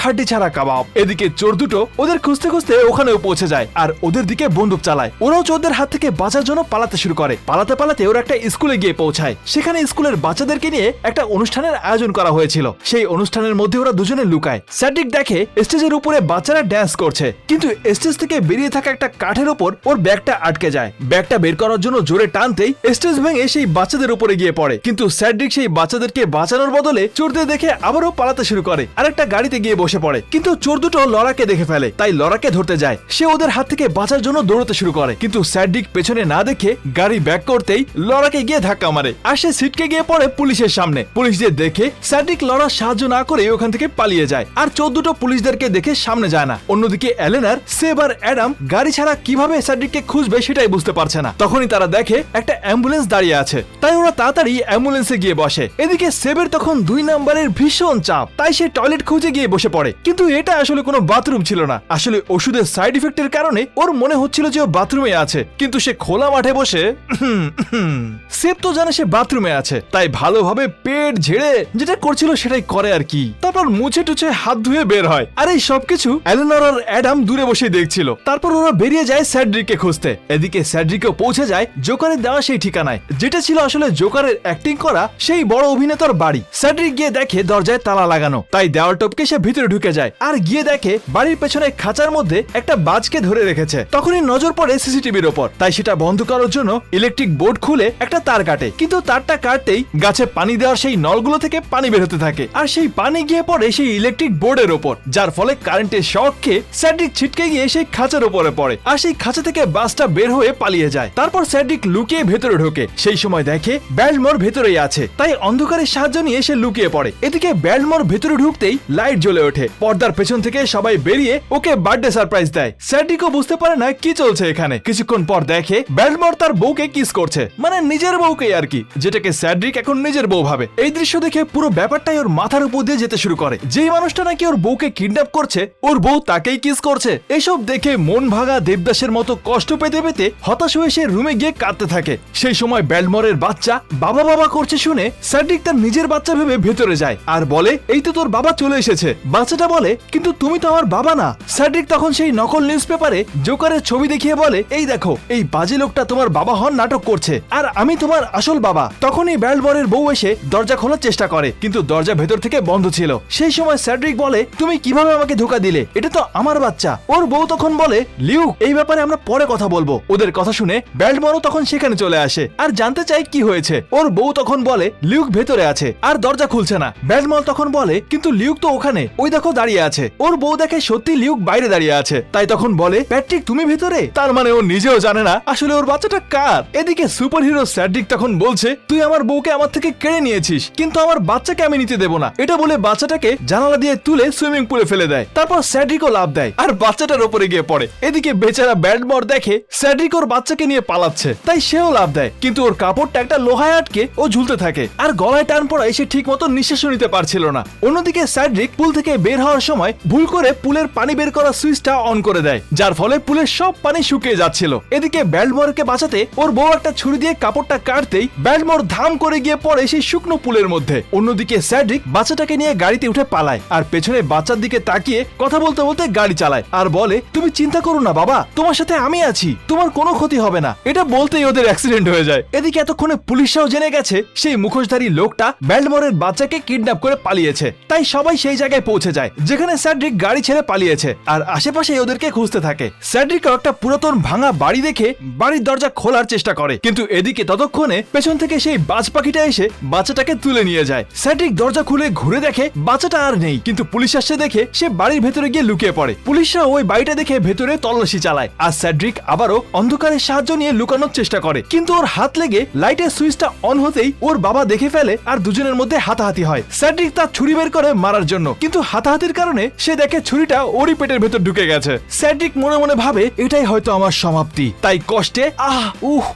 হাড্ডি ছাড়া কাবাব। এদিকে চোর দুটো ওদের খুঁজতে খুঁজতে ওখানেও পৌঁছে যায়, আর ওদের দিকে বন্দুক চালায়। ওরাও চোরদের হাত থেকে বাঁচার জন্য পালাতে শুরু করে। পালাতে পালাতে ওরা একটা স্কুলে গিয়ে পৌঁছায়। সেখানে স্কুলের বাচ্চাদেরকে নিয়ে একটা অনুষ্ঠানের আয়োজন করা হয়েছিল। সেই অনুষ্ঠানের মধ্যে ওরা দুজনে লুকায়। সেড্রিক দেখে স্টেজের উপরে বাচ্চারা ড্যান্স করছে, কিন্তু স্টেজ থেকে বেরিয়ে থাকা একটা কাঠের উপর ওর ব্যাগটা আটকে যায়। ব্যাগটা বের করার জন্য জোরে টানতেই স্টেজ ভেঙে সেই বাচ্চাদের উপরে গিয়ে পড়ে, কিন্তু সেড্রিক সেই বাচ্চাদেরকে বাঁচানোর বদলে চোরদের দেখে আবারও পালাতে শুরু করে, আর একটা গাড়িতে গিয়ে বসে পড়ে। কিন্তু চোর দুটো লরাকে দেখে ফেলে, তাই লরাকে ধরতে যায়। সে ওদের হাত থেকে বাঁচার জন্য দৌড়তে শুরু করে, কিন্তু সেড্রিক পেছনে না দেখে গাড়ি ব্যাক করতেই লরাকে গিয়ে ধাক্কা মারে, আর সে সিটকে গিয়ে পড়ে পুলিশের সামনে। পুলিশদের দেখে সেড্রিক লরার সাহায্য না করে ওখান থেকে পালিয়ে যায়, আর চোর দুটো পুলিশদেরকে দেখে সামনে যায় না। অন্যদিকে এলেনার, সেব আর অ্যাডাম গাড়ি ছাড়া কিভাবে সেড্রিককে খুঁজবে সেটাই বুঝতে পারছে না। তখনই তারা দেখে একটা অ্যাম্বুলেন্স দাঁড়িয়ে আছে, তাই ওরা তাড়াতাড়ি অ্যাম্বুলেন্সে গিয়ে বসে। এদিকে সেবের তখন 2 নম্বরের ভীষণ চাপ, তাই সে টয়লেট খুঁজে গিয়ে বসে পড়ে, কিন্তু এটা আসলে কোনো বাথরুম ছিল না। আসলে ওষুধের সাইড ইফেক্টের কারণে ওর মনে হচ্ছিল যে ও বাথরুমে আছে, কিন্তু সে খোলা মাঠে বসে সেব তো জানে সে বাথরুমে আছে, তাই ভালোভাবে পেট ঝেড়ে যেটা করছিল সেটাই করে আর কি। তারপর মুছে টুছে হাত ধুয়ে বের হয়, আর এই সবকিছু এলেনর আর অ্যাডাম দূরে বসে দেখছিল। তারপর ওরা বেরিয়ে যায় সেড্রিককে খুঁজতে। এদিকে সেড্রিকও পৌঁছে যায় জোকারের দেওয়া সেই ঠিকানায়, যেটা ছিল আসলে জোকারের অ্যাক্টিং করা সেই বড় অভিনেতার বাড়ি। সেড্রিক গিয়ে দেখে দরজায় তালা লাগানো, তাই দেওয়াল টপকে সে ভিতরে ঢুকে যায়, আর গিয়ে দেখে বাড়ির পেছনে খাঁচার মধ্যে একটা বাজকে ধরে রেখেছে। তখনই নজর পড়ে সিসিটিভির ওপর, তাই সেটা বন্ধ করার জন্য ইলেকট্রিক বোর্ড খুলে একটা তার কাটে, কিন্তু তারটা কাটতেই গাছে পানি দেওয়ার সেই নলগুলো থেকে পানি বের হতে থাকে, আর সেই পানি গিয়ে পড়ে সেই ইলেকট্রিক বোর্ডের ওপর, যার ফলে কারেন্টের শক খেয়ে সেড্রিক ছিটকে গিয়ে সেই খাঁচার উপরে পড়ে, আর সেই খাঁচা থেকে বাসটা বের হয়ে পালিয়ে যায়। তারপর সেড্রিক লুকিয়ে ভেতরে ঢোকে, সেই সময় দেখে ব্যালমোর ভেতরেই আছে, তাই অন্ধকারের সাহায্য নিয়ে সে লুকিয়ে পড়ে। এদিকে ব্যালমোর ভেতরে ঢুকতেই লাইট জ্বলে ওঠে, পর্দার পেছন থেকে সবাই বেরিয়ে ওকে বার্থডে সারপ্রাইজ দেয়। সেড্রিকও বুঝতে পারে না কি চলছে এখানে। কিছুক্ষণ পর দেখে ব্যালমোর তার বউকে কিস করছে, মানে নিজের বউকে আর কি, যেটাকে সেড্রিক এখন নিজের বউ ভাবে। এই দৃশ্য দেখে পুরো ব্যাপারটাই ওর মাথার উপর দিয়ে যেতে শুরু করে। যেই মানুষটা নাকি ওর বউকে কিডন্যাপ করছে, ওর বউ তাকেই কিস করছে। এসব দেখে মন ভাঙা দেবদাসের মতো কষ্ট পেতে পেতে হতাশ হয়ে সে রুমে গিয়ে কাঁদতে থাকে। সেই সময় ব্যালমোরের বাচ্চা বাবা বাবা করছে শুনে সেড্রিক তার নিজের বাচ্চা ভেবে ভেতরে যায়, আর বলে, এই তো তোর বাবা চলে এসেছে। বাচ্চাটা বলে, কিন্তু তুমি তো আমার বাবা না। সেড্রিক তখন সেই নকল নিউজপেপারে জোকারের ছবি দেখিয়ে বলে, এই দেখো, এই বাজে লোকটা তোমার বাবা হন নাটক করছে, আর আমি তোমার আসল বাবা। তখনই ব্যালমোরের বউ এসে দরজা খোলার চেষ্টা করে, কিন্তু দরজা ভেতর থেকে বন্ধ ছিল। সেই সময় সেড্রিক বলে, তুমি কিভাবে আমাকে ধোকা দিলে, এটা তো আমার বাচ্চা। ওর বউ তখন বলে, লিউক, এই ব্যাপারে আমরা পরে কথা বলবো। ওদের কথা শুনে ব্যালমোরও তখন সেখানে চলে আসে, আর জানতে চাই কি হয়েছে। ওর বউ তখন বলে, লিউক ভেতরে আছে আর দরজা খুলছে না। ব্যালমোর তখন বলে, কিন্তু লিউক তো ওখানে, ওই দেখো দাঁড়িয়ে আছে। ওর বউ দেখে সত্যি লিউক বাইরে দাঁড়িয়ে আছে। তাই তখন বলে, প্যাট্রিক তুমি ভেতরে? তার মানে ও নিজেও জানে না আসলে ওর বাচ্চাটা কার। এদিকে সুপার হিরো স্যাড্রিক তখন বলছে, তুই আমার বউকে আমার থেকে কেড়ে নিয়েছিস, কিন্তু আমার বাচ্চাকে আমি নিতে দেবো না। এটা বলে বাচ্চাটাকে জানালা দিয়ে তুলে সুইমিং পুলে ফেলে দেয়। তারপর স্যাড্রিকও লাফ দেয় আর বাচ্চাটার উপরে গিয়ে পড়ে। এদিকে বেচারা ব্যাডমর দেখে স্যাড্রিক ওর বাচ্চাকে নিয়ে পালাচ্ছে, তাই সেও লাফ দেয়, কিন্তু ওর কাপড়টা একটা লোহায় আটকে ও ঝুলতে থাকে আর গলায় টান পড়ায় সে ঠিক মতো নিঃশ্বাসও নিতে পারছিল না। অন্যদিকে স্যাড্রিক পুল থেকে বের হওয়ার সময় ভুল করে পুলের পানি বের করা সুইচটা অন করে দেয়, যার ফলে পুলের সব পানি শুকিয়ে যাচ্ছিল। এদিকে ব্যাডমরকে বাঁচাতে ওর বউ একটা ছুরি দিয়ে কাপড়টা কাটতেই ব্যাডমর ধাম করে গিয়ে পড়ে সেই শুকনো পুলের মধ্যে। অন্যদিকে স্যাড্রিক বাচ্চাটাকে নিয়ে গাড়িতে উঠে পালায় আর পেছনে বাচ্চার দিকে তাকিয়ে কথা বলতে বলতে গাড়ি চালায় আর বলে, তুমি চিন্তা করো না বাবা, তোমার সাথে আমি আছি, তোমার কোনো ক্ষতি হবে না। এটা বলতেই ওদের অ্যাক্সিডেন্ট হয়ে যায়। এদিকে এতক্ষণে পুলিশরাও জেনে গেছে সেই মুখোশধারী লোকটা ব্যালমোরের বাচ্চাকে কিডন্যাপ করে পালিয়েছে, তাই সবাই সেই জায়গায় পৌঁছে যায় যেখানে স্যাড্রিক গাড়ি ছেড়ে পালিয়েছে আর আশেপাশে ওদেরকে খুঁজতে থাকে। স্যাড্রিকও একটা পুরাতন ভাঙা বাড়ি দেখে বাড়ির দরজা খোলার চেষ্টা করে, কিন্তু এদিকে ততক্ষণে পেছন থেকে সেই বাজ পাখিটা এসে বাচ্চাটাকে তুলে নিয়ে যায়। স্যাড্রিক দরজা খুলে ঘুরে দেখে বাচ্চাটা আর নেই, কিন্তু পুলিশ আসছে দেখে সে বাড়ির ভেতরে গিয়ে লুকিয়ে পড়ে। পুলিশরা ওই বাড়িটা দেখে ভেতরে তল্লাশি চালায় আর স্যাড্রিক আবারও অন্ধকারের সাহায্য নিয়ে লুকানোর চেষ্টা করে, কিন্তু ওর হাত লেগে লাইটের সুইচটা অন হতেই ওর বাবা দেখে ফেলে আর দুজনের মধ্যে হাতাহাতি হয়। স্যাড্রিক তার ছুরি বের করে মারার জন্য, কিন্তু হাতাহাতির কারণে সে দেখে ছুরিটা ওরই পেটের ভেতর ঢুকে গেছে। স্যাড্রিক মনে মনে ভাবে এটাই হয়তো আমার সমাপ্তি, তাই কষ্টে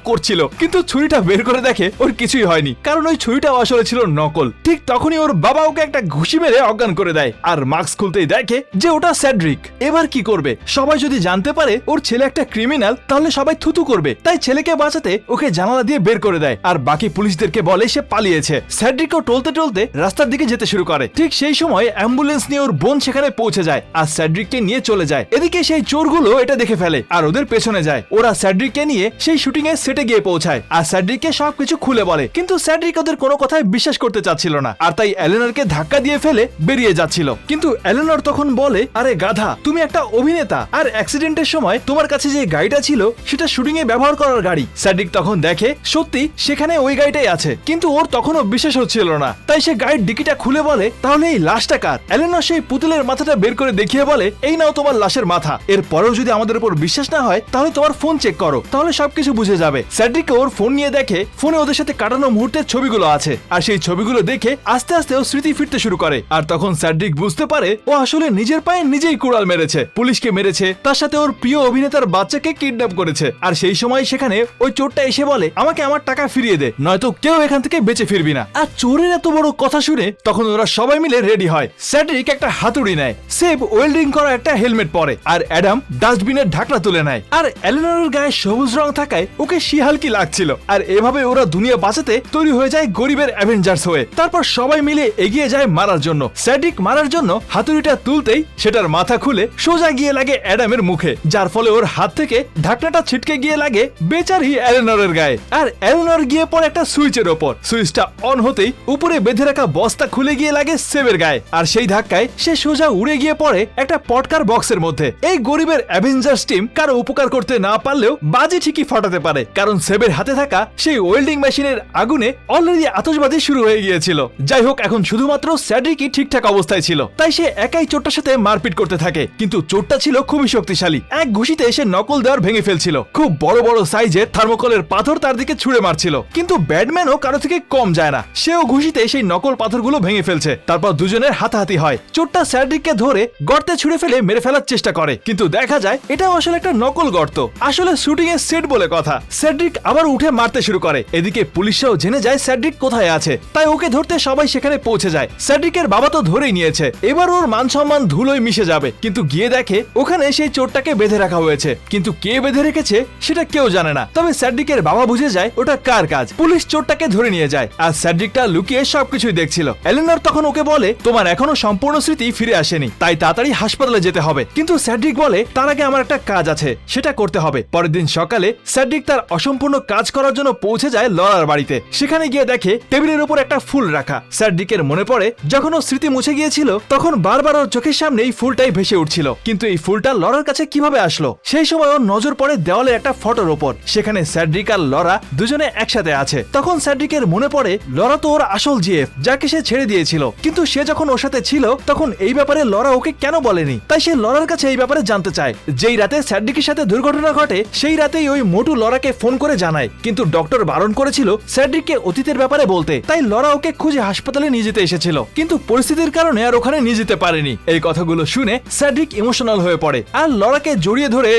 করছিল, কিন্তু ছুরিটা বের করে দেখে ওর কিছুই হয়নি, কারণ ওই ছুরিটাও আসলে ছিল নকল। ঠিক তখনই ওর বাবা ওকে একটা ঘুষি মেরে অজ্ঞান করে দেয় আর মাস্ক খুলতেই দেখে যে ওটা স্যাড্রিক। এবার কি করবে? সবাই যদি জানতে পারে ওর ছেলে একটা ক্রিমিনাল তাহলে সবাই থুতু করবে, তাই ছেলেকে বাঁচাতে ওকে জানালা দিয়ে বের করে দেয় আর বাকি পুলিশদেরকে বলে সে পালিয়েছে। স্যাড্রিকও টলতে টলতে রাস্তার দিকে যেতে শুরু করে। ঠিক সেই সময় অ্যাম্বুলেন্স নিয়ে ওর বোন সেখানে পৌঁছে যায় আর স্যাড্রিককে নিয়ে চলে যায়। এদিকে সেই চোরগুলো এটা দেখে ফেলে আর ওদের পেছনে যায়। ওরা স্যাড্রিককে নিয়ে সেই শুটিং এর সেটে গিয়ে পৌঁছায় আর স্যাড্রিককে সবকিছু খুলে বলে, কিন্তু স্যাড্রিক ওদের কোনো কথায় বিশ্বাস করতে চাচ্ছিল না আর তাই এলেনরকে ধাক্কা দিয়ে ফেলে বেরিয়ে যাচ্ছিল। কিন্তু এলেনর তখন বলে, আরে গাধা, তুমি একটা অভিনেতা আর অ্যাক্সিডেন্টের সময় তোমার কাছে যে গাড়িটা ছিল সেটা শুটিং এ ব্যবহার করার গাড়ি। স্যাড্রিক তখন দেখে সত্যি সেখানে ওই গাড়িটাই আছে, কিন্তু ওর তখনও বিশ্বাস হচ্ছিল না, তাই সে গাড়ির ডিকিটা খুলে বলে, তাহলে এই লাশটা কার? এলেনর সেই পুতুলের মাথাটা বের করে দেখিয়ে বলে, এই নাও তোমার লাশের মাথা, এর পরেও যদি আমাদের উপর বিশ্বাস না হয় তাহলে তোমার ফোন চেক করো, তাহলে সবকিছু বুঝে যাবে। স্যাড্রিক ওর ফোন নিয়ে দেখে ফোনে ওদের সাথে কাটানো মুহূর্তের ছবিগুলো আছে আর সেই ছবিগুলো দেখে আস্তে আস্তে ও স্মৃতি ফিরতে শুরু করে। আর তখন স্যাড্রিক বুঝতে পারে ও আসলে নিজের পায়ে নিজেই কুড়াল মেরেছে, পুলিশকে মেরেছে, তার সাথে ওর প্রিয় অভিনেতার বাচ্চাকে কিডন্যাপ করেছে। আর সেই সময় সেখানে ওই চোরটা এসে বলে, আমাকে আমার টাকা ফিরিয়ে দে, নয়তো কেউ এখান থেকে বেঁচে ফিরবি না। আর চোরের এত বড় কথা শুনে তখন ওরা সবাই মিলে রেডি হয়। স্যাড্রিক একটা হাতুড়ি নেয়, সেব ওয়েল্ডিং করা একটা হেলমেট পরে আর অ্যাডাম ডাস্টবিনের ঢাকনা তুলে নেয়। আর এলেনরের গায়ে সবুজ রং থাকায় ওকে শিহালকি লাগছিল। আর এভাবে ওরা দুনিয়া বাঁচাতে তৈরি হয়ে যায় গরিবের অ্যাভেঞ্জার্স হয়ে। তারপর সবাই মিলে এগিয়ে যায় মারার জন্য। স্যাড্রিক মারার জন্য হাতুড়িটা তুলতেই সেটার মাথা খুলে সোজা গিয়ে লাগে অ্যাডামের মুখে, যার ফলে ওর হাত থেকে ঢাকনাটা ছিটকে গিয়ে লাগে বেচারি এলেনরের গায়ে। আর এলেনর গিয়ে পড়ে একটা সুইচের ওপর, সুইচটা অন হতেই উপরে বেঁধে রাখা বস্তা খুলে গিয়ে লাগে সেবের গায়ে আর সেই ধাক্কায় সে সোজা উড়ে গিয়ে পড়ে একটা পটকার বক্সের মধ্যে। এই গরিবের অ্যাভেঞ্জার্স টিম কারো উপকার করতে না পারলেও বাজি ঠিকই ফাটাতে পারে, কারণ সেবের হাতে থাকা সেই ওয়েল্ডিং মেশিনের আগুনে অলরেডি আতশবাজি শুরু হয়ে গিয়েছিল। যাই হোক, এখন শুধুমাত্র স্যাড্রিকই ঠিকঠাক অবস্থায় ছিল, তাই সে একাই চোরটার সাথে মারপিট করতে থাকে, কিন্তু চোরটা ছিল খুবই শক্তিশালী। এক ঘুষিতে সে নকল দেওয়ার ভেঙে ফেলছিল। খুব বড় বড় সাইজের থার্মোকলের পাথর তার দিকে ছুড়ে মারছিল, কিন্তু ব্যাটম্যানও কারো থেকে কম যায় না, সেও ঘুষিতে সেই নকল পাথরগুলো ভেঙে ফেলছে। তারপর দুজনের হাতাহাতি হয়। চোরটা স্যাড্রিককে ধরে গর্তে ছুঁড়ে ফেলে মেরে ফেলার চেষ্টা করে, কিন্তু দেখা যায় এটাও আসলে একটা নকল গর্ত, আসলে শুটিং এর সেট বলে কথা। স্যাড্রিক আবার উঠে মারতে শুরু করে। এদিকে পুলিশরাও জেনে যায় স্যাড্রিক কোথায় আছে, তাই ওকে ধরতে সবাই সেখানে পৌঁছে যায়। স্যাড্রিকের বাবা তো ধরেই নিয়েছে, এবার ওর মান সম্মান ধুলোয় মিশে যাবে, কিন্তু গিয়ে দেখে ওখানে সেই চোরটাকে বেঁধে রাখা হয়েছে, কিন্তু কে বেঁধে রেখেছে সেটা কেউ জানে না। তবে স্যাড্রিকের বাবা বুঝে যায় ওটা কার কাজ। পুলিশ চোরটাকে ধরে নিয়ে যায় আর স্যাড্রিকটা লুকিয়ে সবকিছুই দেখছিল। এলেনর তখন ওকে বলে, তোমার এখনো সম্পূর্ণ স্মৃতি ফিরে আসেনি, তাই তাড়াতাড়ি হাসপাতালে যেতে হবে। কিন্তু স্যাড্রিক বলে, তার আগে আমার একটা কাজ আছে, সেটা করতে হবে। পরের দিন সকালে স্যাড্রিক তার অসম্পূর্ণ কাজ করার জন্য পৌঁছে যায় লরার বাড়িতে। সেখানে গিয়ে দেখে টেবিলের উপর একটা ফুল রাখা। স্যাড্রিকের মনে পড়ে যখন ও স্মৃতি মুছে গিয়েছিল তখন বারবার ওর চোখের সামনে এই ফুলটাই ভেসে উঠছিল, কিন্তু এই ফুলটা লরার কাছে কিভাবে আসলো? সেই সময় ওর নজর পড়ে দেওয়ালের একটা ফটোর ওপর, সেখানে স্যাড্রিক আর লরা দুজনে একসাথে আছে। তখন স্যাড্রিকের মনে পড়ে লরা তো ওর আসল জিএফ, যাকে সে ছেড়ে দিয়েছিল, কিন্তু সে যখন ওর সাথে ছিল তখন এই ব্যাপারে লরা ওকে কেন বলেনি? পারেনি। তাই সে লরার কাছে এই ব্যাপারে জানতে চায়। যেই রাতে স্যাডরিকের সাথে দুর্ঘটনা ঘটে সেই রাতেই ওই মোটু লরাকে ফোন করে জানায়, কিন্তু ডক্টর বারণ করেছিল স্যাডরিককে অতীতের ব্যাপারে বলতে। তাই লরা ওকে খুঁজে হাসপাতালে নিয়ে যেতে এসেছিল, কিন্তু পরিস্থিতির কারণে আর ওখানে নিয়ে যেতে পারেনি। এই কথাগুলো শুনে স্যাডরিক ইমোশনাল হয়ে পড়ে আর লরাকে জড়িয়ে ধরে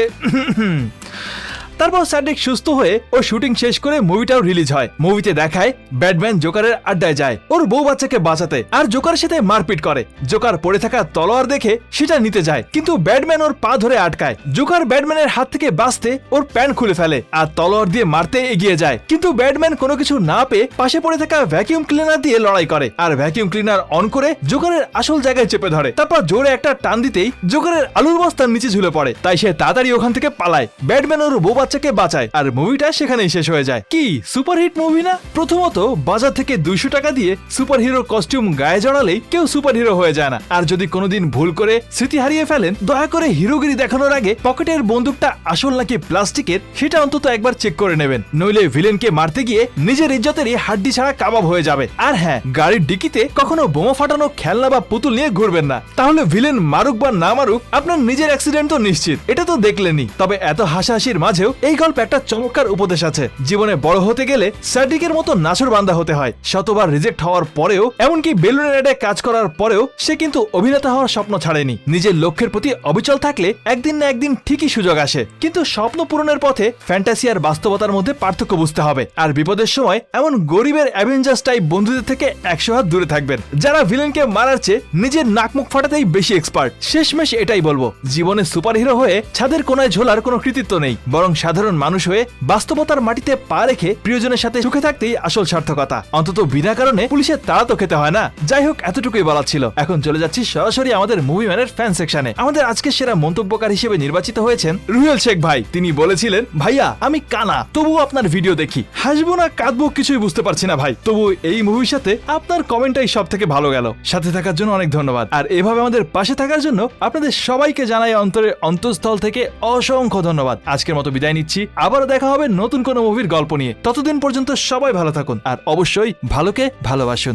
তারপর স্যাডরিক সুস্থ হয়ে ও শুটিং শেষ করে মুভিটাও রিলিজ হয়। মুভিতে দেখায় ব্যাটম্যান জোকারের আড্ডায় যায় ওর বউ বাচ্চাকে বাঁচাতে, আর জোকারের সাথে মারপিট করে। জোকার পড়ে থাকা তলোয়ার দেখে সেটা নিতে যায়, কিন্তু ব্যাটম্যান ওর পা ধরে আটকায়। জোকার ব্যাটম্যানের হাত থেকে বাঁচতে ওর প্যান্ট খুলে ফেলে আর তলোয়ার দিয়ে মারতে এগিয়ে যায়, কিন্তু ব্যাটম্যান কোনো কিছু না পেয়ে পাশে পড়ে থাকা ভ্যাকিউম ক্লিনার দিয়ে লড়াই করে আর ভ্যাকিউম ক্লিনার অন করে জোকারের আসল জায়গায় চেপে ধরে। তারপর জোরে একটা টান দিতেই জোকারের আলুর বস্তার নিচে ঝুলে পড়ে। তাই সে তাড়াতাড়ি ওখান থেকে পালায়। ব্যাটম্যান ওর বউ বাচ্চাকে বাঁচায় আর মুভিটা সেখানেই শেষ হয়ে যায়। কি সুপারহিট মুভি না? প্রথমত বাজার থেকে 200 টাকা দিয়ে সুপার হিরো কস্টিউম গায়ে জড়ালেই কেউ সুপার হিরো হয়ে যায় না। আর যদি কোনোদিন ভুল করে স্মৃতি হারিয়ে ফেলেন, দয়া করে হিরোগিরি দেখানোর আগে পকেটের বন্দুকটা আসল নাকি প্লাস্টিকের সেটা অন্তত একবার চেক করে নেবেন, নইলে ভিলেনকে মারতে গিয়ে নিজের ইজ্জতেরই হাড্ডি ছাড়া কাবাব হয়ে যাবে। আর হ্যাঁ, গাড়ির ডিকিতে কখনো বোমা ফাটানো খেলনা বা পুতুল নিয়ে ঘুরবেন না, তাহলে ভিলেন মারুক বা না মারুক আপনার নিজের অ্যাক্সিডেন্ট তো নিশ্চিত। এটা তো দেখলেনই। তবে এত হাসাহাসির মাঝেও এই গল্প একটা চমৎকার উপদেশ আছে। জীবনে বড় হতে গেলে স্যাডরিকের মতো নাছোড়বান্দা হতে হয়। শতবার রিজেক্ট হওয়ার পরেও, এমনকি বেলুনের অ্যাডে কাজ করার পরেও সে কিন্তু অভিনেতা হওয়ার স্বপ্ন ছাড়েনি। নিজের লক্ষ্যের প্রতি অবিচল থাকলে একদিন না একদিন ঠিকই সুযোগ আসে। কিন্তু স্বপ্ন পূরণের পথে ফ্যান্টাসি আর বাস্তবতার মধ্যে পার্থক্য বুঝতে হবে। আর বিপদের সময় এমন গরিবের অ্যাভেঞ্জার্স টাইপ বন্ধুদের থেকে 100 হাত দূরে থাকবেন, যারা ভিলেনকে মারার চেয়ে নিজের নাক মুখ ফাটাতেই বেশি এক্সপার্ট। শেষমেশ এটাই বলবো, জীবনে সুপারহিরো হয়ে ছাদের কোনায় ঝোলার কোনো কৃতিত্ব নেই, বরং সাধারণ মানুষ হয়ে বাস্তবতার মাটিতে পা রেখে প্রিয়জনের সাথে সুখে থাকতেই আসল সার্থকতা। অন্তত বিনা কারণে পুলিশের তাড়া তো খেতে হয় না। যাই হোক, এতটুকুই বলার ছিল। এখন চলে যাচ্ছি সরাসরি আমাদের মুভি ম্যানের ফ্যান সেকশনে। আমাদের আজকের সেরা মন্তব্যকার হিসেবে নির্বাচিত হয়েছেন রুহেল শেখ ভাই। তিনি বলেছিলেন, ভাইয়া আমি কানা, তবুও আপনার ভিডিও দেখি, হাসবো না কাঁদবো কিছুই বুঝতে পারছি না ভাই, তবু এই মুভির সাথে আপনার কমেন্টটাই সব থেকে ভালো গেল। সাথে থাকার জন্য অনেক ধন্যবাদ। আর এভাবে আমাদের পাশে থাকার জন্য আপনাদের সবাইকে জানাই অন্তরের অন্তঃস্থল থেকে অসংখ্য ধন্যবাদ। আজকের মতো বিদায় নিচ্ছি, আবারও দেখা হবে নতুন কোনো মুভির গল্প নিয়ে। ততদিন পর্যন্ত সবাই ভালো থাকুন আর অবশ্যই ভালোকে ভালোবাসুন।